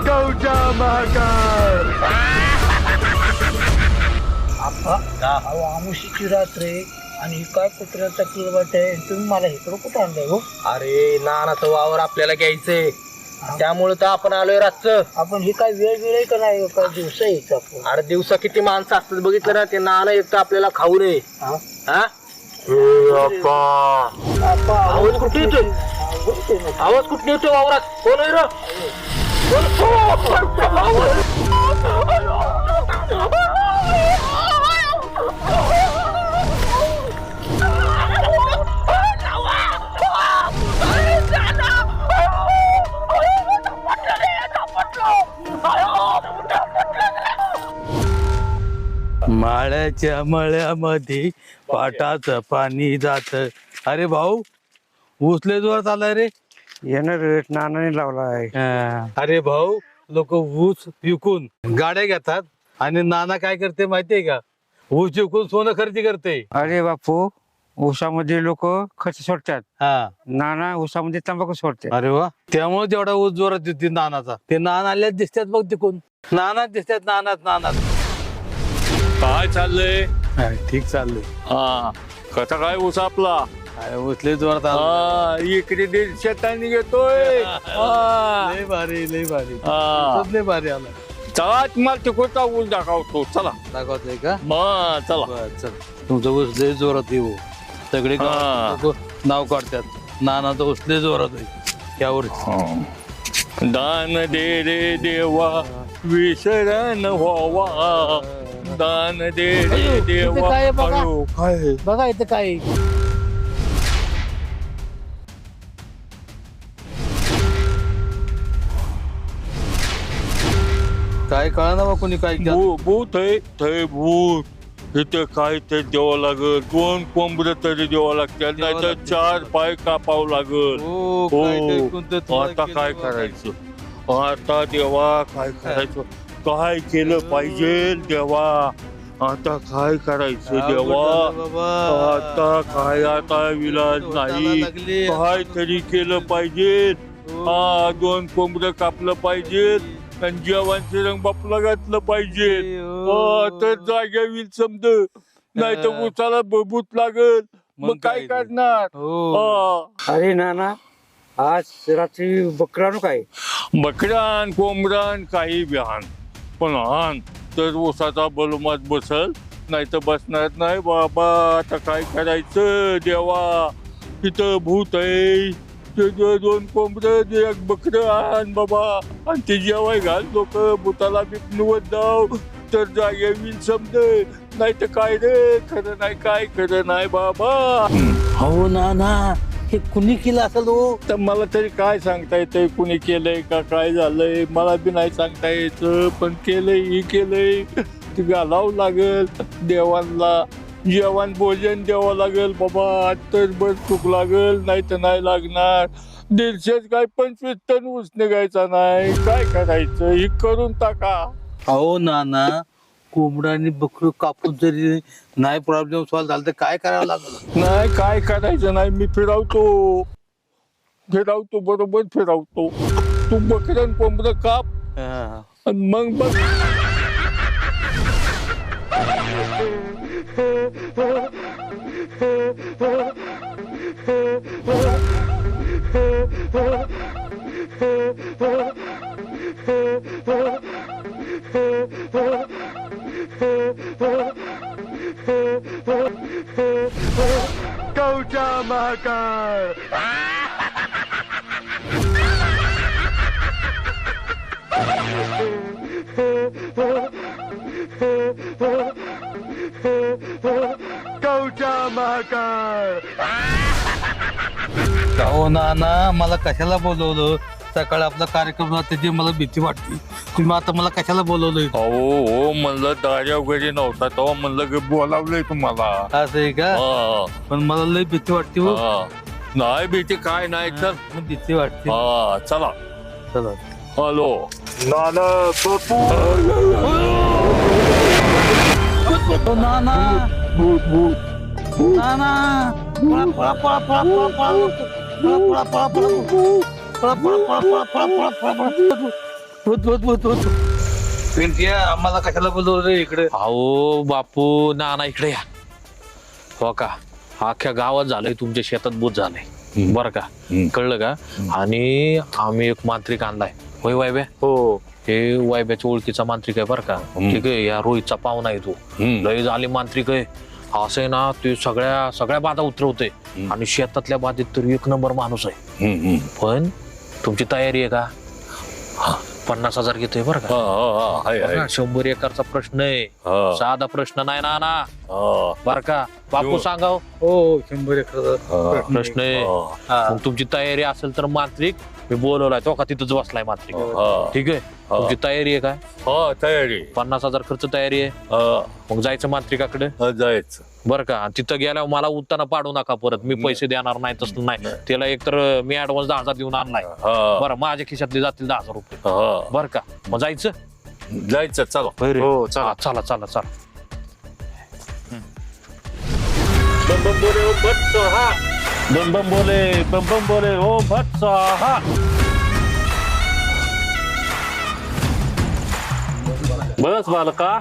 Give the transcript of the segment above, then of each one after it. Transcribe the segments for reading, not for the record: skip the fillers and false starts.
गौजा महाकाळ. आमुशीची रात्र आहे आणि काय कुत्र्याचा किलवाट आहे. तुम्ही मला इकडं कुठं आणलंय हो? अरे नानाचं वावर आपल्याला घ्यायचंय, त्यामुळे तर आपण आलोय रातचं. आपण हे काय वेळ वेळ आहे का नाही का दिवस यायचं आपण? अरे दिवसा किती माणसं असतात बघितलं ना, ते नाना एक तर आपल्याला खाऊ नये. हा आवाज कुठे येतोय? आवाज कुठे येतोय वावरात? कोण आहे रे? माळ्याच्या मळ्यामध्ये पाटाचं पाणी जात. अरे भाऊ, ऊसले जोरात आलाय रे. येणार नानाने लावलाय. अरे भाऊ, लोक ऊस विकून गाड्या घेतात आणि नाना काय करते माहितीये का? ऊस विकून सोनं खरेदी करते. अरे बापू, ऊसामध्ये लोक खच सोडतात, हा, नाना ऊसामध्ये तंबाखू सोडते. अरे वा, त्यामुळे तेवढा ऊस जोरात येते नानाचा. ते नाना आल्याच दिसतात बघ तिकून. नानाच दिसतात, नानाच. काय चाललंय? ठीक चाललंय. हा, कसा काय ऊस आपला? अरे ऊसले जोरात आला. इकडे 150 टन घेतोय. लय भारी. ऊसच लय भारी आला. चला तुम्हाला तिकडचा ऊस दाखवतो. चला दाखवतोय का? मग चला. बरं, चल. तुमचं ऊस लय जोरात येऊ. सगळे लोक नाव काढतात, नानाचं ऊस लय जोरात आहे यावर. दान दे रे देवा, विसरण व्हावा. दान दे रे देवा. काय बघा. अयो, काय बघा इथं काय काय कळा ना बा कोणी काय केलं. भूत आहे. थय भूत. इथे काय ते द्यावं लागल. 2 कोंबड तरी द्यावं लागतात, नाही तर 4 पाय कापावं लागल. हो, काय ते हो, कोणतं तुला आता केलं काय बा? करायचं? आता देवा काय करायचं? काय केलं पाहिजे देवा? आता काय करायचं अवघड देवा? झालं बाबा. आता काय, आता विलाज नाही. लागली. काय तरी केलं पाहिजे. हो. 2 कोंबड कापलं पाहिजे आणि जेवणचे रंग बापला घातलं पाहिजे. तर जाग्या होईल समज, नाही तर उसाला भूत लागल. मग काय करणार? हो. अरे नाना, आज रात्री बकरानो काय बकरान कोंबडान काही बिहान, पण आण तर ऊसाचा बलुमात बसल, नाही तर बसणार नाही बाबा. आता काय करायचं देवा? तिथं भूत आहे. 2 कोंबड, 1 बकरं आण बाबा, आणि ते जेवाय घाल. लोक भूताला निवत जाव तर जागे होईल समज, नाही तर काय रे, खरं नाही, काय खरं नाही बाबा. हो नाना, हे कुणी केलं असेल हो? तर मला तरी काय सांगता येतंय कुणी केलंय का काय झालंय? मला बी नाही सांगता यायचं, पण केलंय. ते घालावं लागल देवांना. जेवण भोजन द्यावं लागेल बाबा, तर बस चूक लागल, नाही तर नाही लागणार. 150 काय 25 टन ऊस निघायचा नाही. काय करायचं? हे करून टाका. अहो नाना, कोंबडाने बकरू कापून जरी नाही प्रॉब्लेम सॉल्व झाला तर काय करावं लागलं? नाही काय करायचं नाही. मी फिरवतो बरोबर फिरवतो. तू बकरन कोंबड काप आणि मग बघ. गौजा महाकाळ. गौजा महाकाळ. हो नाना, मला कशाला बोलवलं? सकाळी आपला कार्यक्रम त्याची मला भीती वाटते. तुम्ही आता मला कशाला बोलवलंय? हो म्हणलं दार्या वगैरे नव्हता तेव्हा म्हणलं बोलावलंय तुम्हाला. असं आहे का? पण मला लय भीती वाटते हो. नाही भीती काय नाही. चल भीती वाटते. चला. चला. आलो नाना बापू नाना भूत भूत नाना पळा पळा पळा पळा पळा पळा पळा पळा पळा पळा पळा भूत भूत भूत भूत पिंट्या आम्हाला कशाला बोलवलं रे इकडे? अहो बापू नाना इकडे या. हो का, अख्ख्या गावात झालंय, तुमच्या शेतात भूत झालंय बर का, कळलं का? आणि आम्ही एक मांत्रिक आणलाय. होय वायब्या? हो हे वायब्याच्या ओळखीचा मांत्रिक आहे बर का. ठीक आहे, या रोहितचा पाहुणा आहे तो, लय झाले मांत्रिक आहे. असं आहे ना, ते सगळ्या बाधा उतरवते आणि शेतातल्या बाधेत तर एक नंबर माणूस आहे. पण तुमची तयारी आहे का? 50,000 घेतोय बरं का. बघा, 100 एकरचा प्रश्न आहे, साधा प्रश्न नाही ना बर का. बापू सांगाव. हो 100 एकर प्रश्न आहे. मग तुमची तयारी असेल तर मांत्रिक मी बोलवलाय, तो का तिथंच बसलाय मांत्रिक. ठीक आहे, तुमची तयारी आहे का? हो तयारी. 50,000 खर्च तयारी आहे. मग जायचं मांत्रिकाकडे जायचं बरं का. आणि तिथं गेल्यावर मला उत्ताना पाडू नका परत, मी पैसे देणार नाही तसं नाही. त्याला एकतर मी ऍडव्हान्स 10,000 देऊन आणलाय बरं, माझ्या खिशातले जातील 10,000 रुपये बरं का. मग जायचं चला. हो चला चला चला चला. बम बम बोले ओ भट स्वाहा. बम बम बोले ओ भट स्वाहा. बस बालका,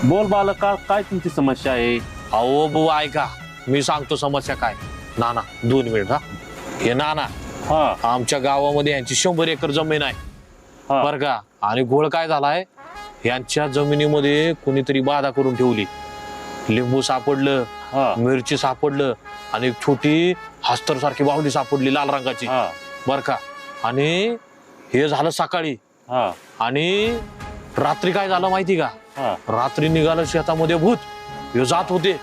बोल बालका, काय तुमची समस्या आहे? अहो बुवा ऐका, मी सांगतो समस्या काय. नाना 2 मिनिट. हे नाना, हा आमच्या गावामध्ये यांची 100 एकर जमीन आहे हा. बर का. आणि घोळ काय झालाय, यांच्या जमिनीमध्ये कोणीतरी बाधा करून ठेवली. लिंबू सापडलं, हा मिरची सापडलं आणि एक छोटी हस्तर सारखी बाहुली सापडली लाल रंगाची हा बर का. आणि हे झालं सकाळी. हा आणि रात्री काय झालं माहिती का, हा रात्री निघालं शेतामध्ये भूत. हे जात होते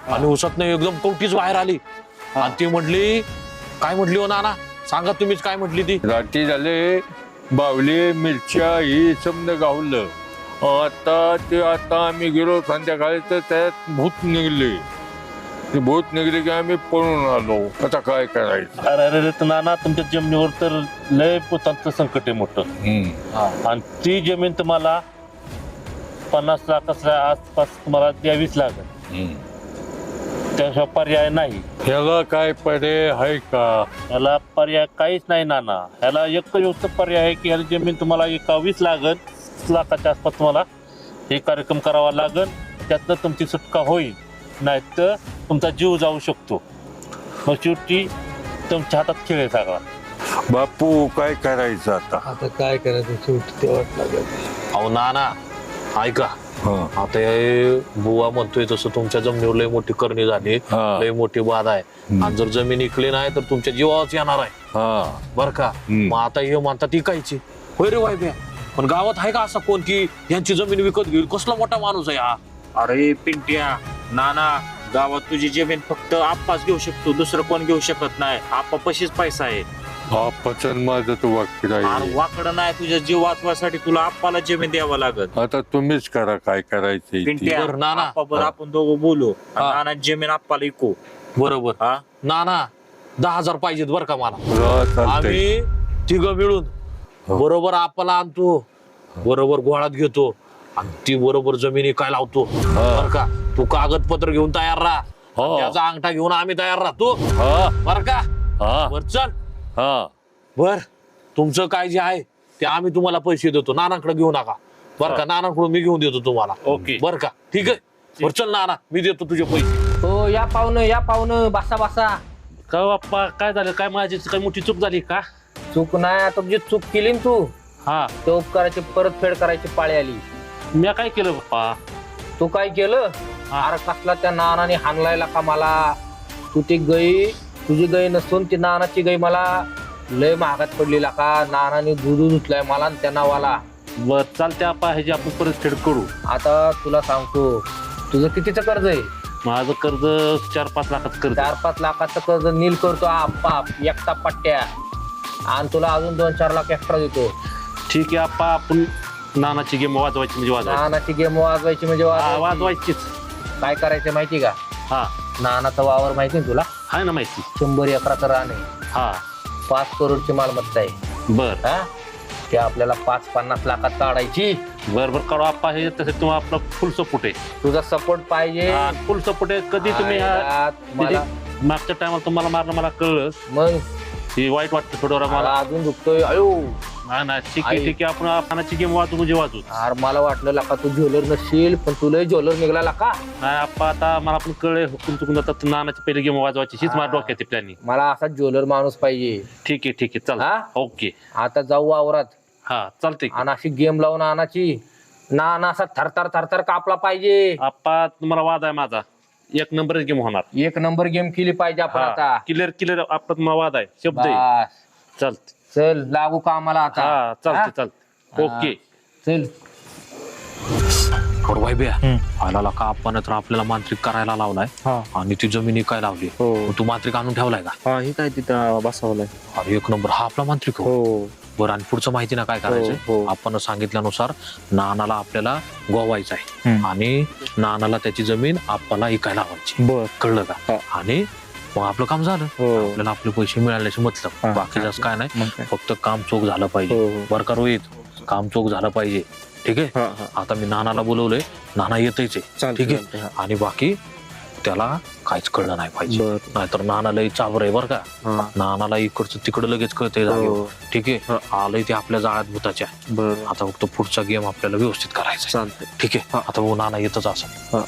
आणि उसत नाही एकदम कवटीच बाहेर आली. आणि ती म्हटली, काय म्हटली हो नाना, सांगा तुम्हीच काय म्हटली ती. रात्री झाले, बावले मिरच्या ही समजा गावलं. आता आम्ही गेलो संध्याकाळी तर त्यात भूत निघले. ते भूत निघले की आम्ही पळून आलो. आता काय करायचं? अरे अरे अरे, नाना तुमच्या जमिनीवर तर लय पोतांचं संकट आहे मोठं. आणि ती जमीन तुम्हाला 50 लाखाच्या आसपास तुम्हाला द्यावीच लागेल. त्याशिवाय पर्याय नाही. ह्याला काय पर्याय आहे का? याला पर्याय काहीच नाही नाना. ह्याला एकच पर्याय आहे की ह्याला जमीन तुम्हाला 21 लाखाच्या आसपास तुम्हाला हे कार्यक्रम करावा लागेल. त्यातनं तुमची सुटका होईल, नाही तर तुमचा जीव जाऊ शकतो. मग शेवटी तुमच्या हातात खेळ आहे सगळा. बापू काय करायचं आता? आता काय करायचं, शेवटी तेव्हाच लागेल. अहो नाना ऐका, आता हे बुवा म्हणतोय तसं तुमच्या जमिनीवर लय मोठी करणी झाली, लय मोठी बाधा आहे. आणि जर जमीन इकली नाही तर तुमच्या जीवावरच येणार आहे बर का. मग आता हे म्हणतात इकायची. होय रे वायब्या, पण गावात आहे का असा कोण की यांची जमीन विकत घेईल? कसला मोठा माणूस आहे हा. अरे पिंट्या, नाना गावात तुझी जमीन फक्त आप्पाच घेऊ शकतो, दुसरं कोण घेऊ शकत नाही. आप्पा पशीच पैसा आहे. पचन माझं तू वाक्य आणि वाकडं नाही, तुझ्या जीव वाचवासाठी तुला आप्पाला जमीन द्यावं लागत. आता तुम्हीच करा काय करायचं. पिंट्या, बरं, नाना. आप्पाबरोबर आपण दोघं बोलू. हा. नाना जमीन आप्पाला इको. बरोबर. हा नाना 10,000 पाहिजेत बर का मला. आम्ही तिघं मिळून बरोबर आपल्याला आणतो, बरोबर गोळात घेतो आणि ती बरोबर जमिनी काय लावतो बर का. तू कागदपत्र घेऊन तयार राहा, त्याचा अंगठा घेऊन आम्ही तयार राहतो बर का. बर चल. बर, तुमचं काय जे आहे ते आम्ही तुम्हाला पैसे देतो, नानाकडे घेऊ नका बर का. नानाकडून मी घेऊन देतो तुम्हाला. ओके. बर का, ठीक आहे. बर चल नाना, मी देतो तुझे पैसे. हो या पाहुणं बसा बसा. का बाप्पा, काय झालं? काय माझी काय मोठी चूक झाली का? चूक नाही, आता तुझी चूक केली ना तू, हा त्या उपकाराची परतफेड करायची पाळी आली. मी काय केलं बाप्पा? तू काय केलं? अरे कसला त्या नानाने हाणलायला का मला. तू ती तुझी गाय नसून ती नानाची गाय मला लय महागात पडलेला का. नानाने दूध उचलाय मला आणि त्या नावाला. बर चालते आपा, ह्याची आपण परतफेड करू. आता तुला सांगतो, तुझं कितीचं कर्ज आहे? माझं कर्ज 4-5 लाखाचं कर्ज. 4-5 लाखाचं कर्ज नील करतो आप्पा एकटा पट्ट्या, आणि तुला अजून 2-4 लाख एक्स्ट्रा देतो. ठीक आहे आपा, आपण नानाची गेम वाजवायची म्हणजे वाजवायची. नानाची गेम वाजवायची म्हणजे वाजवायचीच. काय करायचं माहिती का? हा नानाचा वावर माहिती ना तुला? आहे ना माहिती. 100 एकराचं रान आहे, हा 5 करोडची मालमत्ता आहे. बर हा ते आपल्याला 5-50 लाखात काढायची. बरोबर काढू आप्पा, हे तसे तुम्हाला आपला फुल सपोर्ट आहे. तुझा सपोर्ट पाहिजे. फुल सपोर्ट आहे. कधी तुम्ही मला मागच्या टायमाला तुम्हाला मारणं मला कळलं, मग हे वाईट वाटतं थोडं मला मला. अजून दुखतोय. अयो नाही ठीक आहे ठीक आहे, आपण पानाची गेम वाजू म्हणजे वाजू. यार मला वाटलं लका तू ज्वेलर नसशील, पण तुला ज्वेलर निघाला लका. नाही आप्पा, आता मला पण कळलं हुकूम चुकून जातात. नानाची पहिली गेम वाजवायची हीच माझ्या डोक्यात प्लॅनिंग. मला असा ज्वेलर माणूस पाहिजे. ठीक आहे चल. हा? ओके. आता जाऊ वावरात हा चालते. आणि अशी गेम लावून आणाची. नाना असा थरथर कापला पाहिजे. आप्पा तुम्हाला वाद आहे माझा, 1 नंबरच गेम होणार. 1 नंबर गेम केली पाहिजे आपण आता. क्लिअर आपला तुम्हाला वाद आहे, शब्द आहे. बस. चालते. चल लागू कामाला आता. हा चालते हा? चालते. ओके. चल बरोबर बे आला का आपण तर आपल्याला मांत्रिक करायला लावलाय आणि ती जमीन काय लावली. मग तू मांत्रिक आणून ठेवलाय का? हा हे काय तिथं बसवलंय. अरे 1 नंबर, हा आपला मांत्रिक हो. बरं, आणि पुढचं माहिती ना काय करायचं. आपण सांगितल्यानुसार नानाला आपल्याला गोवायचं आहे आणि नानाला त्याची जमीन आपल्याला ऐकायला लावायची. कळलं का? आणि मग आपलं काम झालं. आपल्याला आपले पैसे मिळाल्याचे मतलब, बाकी जास्त काय नाही. फक्त काम चोख झालं पाहिजे. बरं का रोहित, काम चोख झालं पाहिजे. ठीक आहे. आता मी नानाला बोलवलंय, नाना येतच आहे. ठीक आहे. आणि बाकी त्याला काहीच कळलं नाही पाहिजे, नाहीतर नाना लई चाबर आहे. बरं का, नानाला इकडचं तिकडं लगेच कळतंय जागेवर. ठीक आहे. आलंय ते आपल्या जाळ्यात भूताच्या. आता फक्त पुढचा गेम आपल्याला व्यवस्थित करायचा. ठीक आहे. आता भाऊ नाना येतच असेल.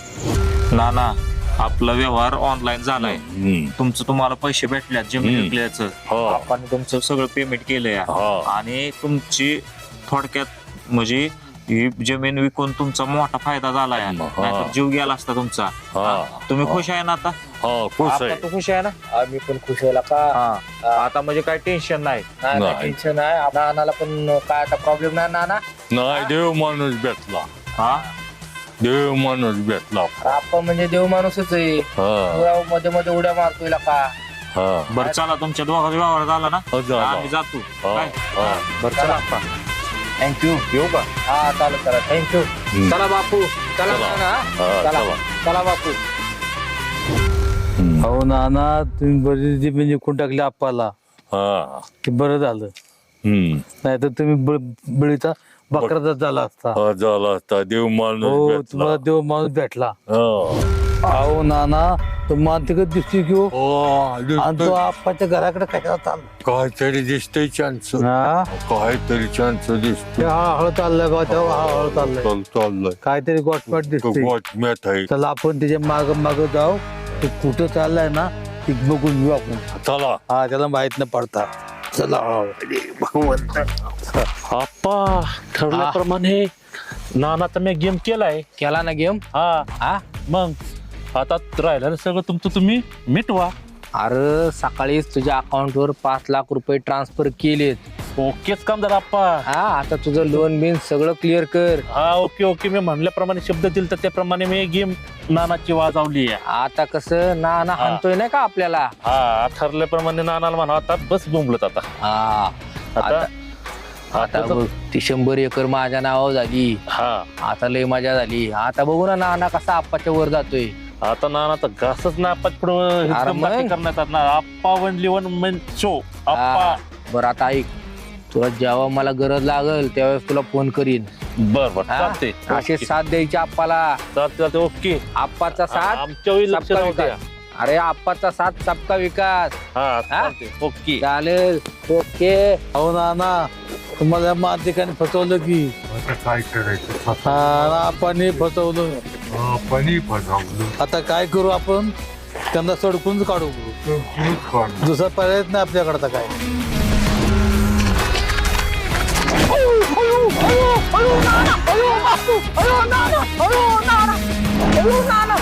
नाना आपला व्यवहार ऑनलाईन झालाय. तुमचं तुम्हाला पैसे भेटल्यात जमीन विकल्याचं. आपण तुमचं सगळं पेमेंट केलंय आणि तुमची थोडक्यात म्हणजे ही जमीन विकून तुमचा मोठा फायदा झालाय. नाहीतर जीव गेला असता तुमचा. तुम्ही खुश आहे ना आता? खुश आहे. आता तू खुश आहे ना? आम्ही पण खुश आहे का. आता म्हणजे काही टेन्शन नाही. टेन्शन आहे. नानाला पण काय आता प्रॉब्लेम नाही. नाना नाही, देव माणूस भेटला. देव माणूस भेटला. आपण म्हणजे देव माणूसच आहे. तुला मध्ये मध्ये उड्या मारतोय का. बरं चला, तुमच्या दोघांचा व्यवहार झाला ना, आम्ही जातो. बरं चला थँक्यू. येऊ का? हा चालेल. चला थँक्यू. चला बापू. चला नाना. चला बापू. हो नाना, तुम्ही बरी जमीन विकून टाकली आप्पाला, ते बरं झालं. नाही तर तुम्ही बळीचा बकराचा झाला असता. झाला असता. देव माणूस हो, भेटला. तुम्हाला देव माणूस भेटला. अहो नाना, तो मानतिकच दिसतोय की हो. आणि तो आप्पाच्या घराकडे कशाला चालला. काहीतरी दिसतंय चान्स. काहीतरी चान्स दिसतोय. हा हळद चाललाय बा, तेव्हा हा हळद चाललाय. चाललंय काहीतरी गोटपाट दिसतोय. गोठम्यात आहे. चला आपण त्याच्या माग जाऊ. ते कुठं चाललाय ना ते बघून घेऊ आपण. चला. हा, त्याला माहित न पडता. चला. आप्पा ठरल्याप्रमाणे नानाचा मी गेम केलाय. केला ना गेम. हा मग आता राहिलं सगळं तुमचं तुम्ही मिटवा. अरे सकाळीच तुझ्या अकाउंटवर 5 लाख रुपये ट्रान्सफर केलेत. ओकेच काम झालं आप्पा. हा, आता तुझं लोन बिन सगळं क्लिअर कर. हा ओके. मी म्हणल्याप्रमाणे शब्द दिल तर त्याप्रमाणे मी गेम नानाची वाजवली आहे. आता कसं नाना हाणतोय नाही का आपल्याला. हा ठरल्याप्रमाणे नानाला म्हणा आता बस बोंबलत आता. आता बघ, ती 100 एकर माझ्या नावावर झाली. आता लय मजा झाली. आता बघू ना नाना कसा आप्पाच्या वर जातोय. आता नानाचा घासच ना आप्पा पुढे करण्यात आला. आप्पा 1 शो आप्पा. बरं आता ऐक, तुला जेव्हा मला गरज लागल त्यावेळेस तुला फोन करीन. बर चालते. असे साथ द्यायचे आप्पाला. चालते ओके. आप्पाचा साथ आमच्या वेळी लक्ष सबका नव्हत्या. विकास. अरे आप्पाचा साथ सबका विकास. ओके चालेल. ओके. हो नाना, तुम्हाला मानतिकाने फसवलं की. काय करायचं. आपण फसवलं. आता काय करू आपण, त्यांना सडकून काढू. दुसरा पर्यायच नाही आपल्याकडे. आता काय नाना